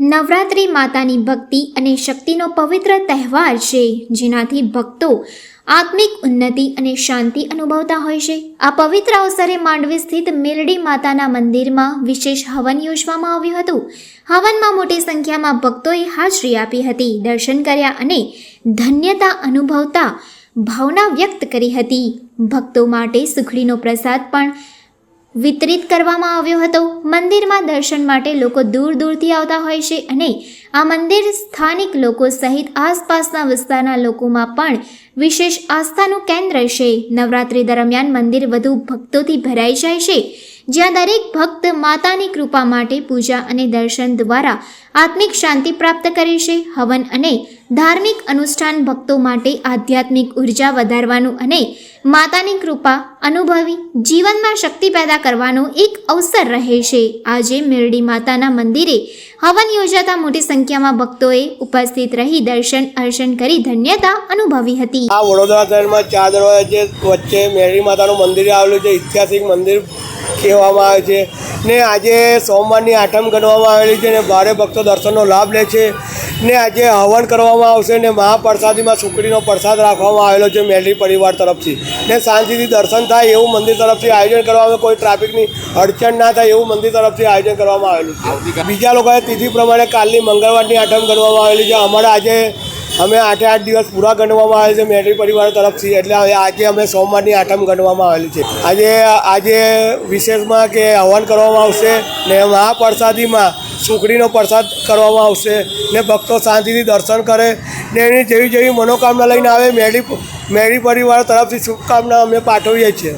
નવરાત્રિ માતાની ભક્તિ અને શક્તિનો પવિત્ર તહેવાર છે, જેનાથી ભક્તો આત્મિક ઉન્નતિ અને શાંતિ અનુભવતા હોય છે. આ પવિત્ર અવસરે માંડવી સ્થિત મેલડી માતાના મંદિરમાં વિશેષ હવન યોજવામાં આવ્યું હતું. હવનમાં મોટી સંખ્યામાં ભક્તોએ હાજરી આપી હતી, દર્શન કર્યા અને ધન્યતા અનુભવતા ભાવના વ્યક્ત કરી હતી. ભક્તો માટે સુખડીનો પ્રસાદ પણ વિતરિત કરવામાં આવ્યો હતો. મંદિરમાં દર્શન માટે લોકો દૂર દૂરથી આવતા હોય છે અને આ મંદિર સ્થાનિક લોકો સહિત આસપાસના વિસ્તારના લોકોમાં પણ વિશેષ આસ્થાનું કેન્દ્ર છે. નવરાત્રિ દરમિયાન મંદિર વધુ ભક્તોથી ભરાઈ જાય છે, જ્યાં દરેક ભક્ત માતાની કૃપા માટે પૂજા અને દર્શન દ્વારા આત્મિક શાંતિ પ્રાપ્ત કરે છે. હવન અને ધાર્મિક અનુષ્ઠાન ભક્તો માટે આધ્યાત્મિક ઉર્જા વધારવાનું અને માતાની કૃપા અનુભવી જીવનમાં શક્તિ પેદા કરવાનો એક અવસર રહે છે. આજે મેરડી માતાના મંદિરે હવન યોજાતા મોટી સંખ્યામાં ભક્તોએ ઉપસ્થિત રહી દર્શન અર્ચન કરી ધન્યતા અનુભવી હતી. આ વડોદરા શહેરમાં 4 દરવાજા વચ્ચે મેરડી માતાનું મંદિર આવેલું છે. ઐતિહાસિક મંદિર કહેવામાં આવે છે ને આજે સોમવારની આઠમ ગણવામાં આવેલી છે ને ભારે ભક્તો દર્શનનો લાભ લે છે ને આજે હવન કરવામાં આવશે ને મહાપ્રસાદીમાં સુખડીનો પ્રસાદ રાખવામાં આવેલો છે મેરડી પરિવાર તરફથી ને શાંતિથી દર્શન થાય એવું મંદિર તરફથી આયોજન કરવામાં આવે, કોઈ ટ્રાફિકની અડચણ ના થાય એવું મંદિર તરફથી આયોજન કરવામાં આવેલું છે. બીજા લોકોએ તિથિ પ્રમાણે કાલની મંગળવારની આઠમ ગણવામાં આવેલી છે. અમારે આજે અમે 8 દિવસ પૂરા ગણવામાં આવે છે મેરડી પરિવાર તરફથી, એટલે આજે અમે સોમવારની આઠમ ગણવામાં આવેલી છે. આજે વિશેષમાં કે હવન કરવામાં આવશે ને મહાપ્રસાદીમાં સુખડીનો પ્રસાદ કરવામાં આવશે ને ભક્તો શાંતિથી દર્શન કરે ને એની જેવી મનોકામના લઈને આવે મેરડી પરિવાર તરફથી શુભકામના અમે પાઠવીએ છીએ.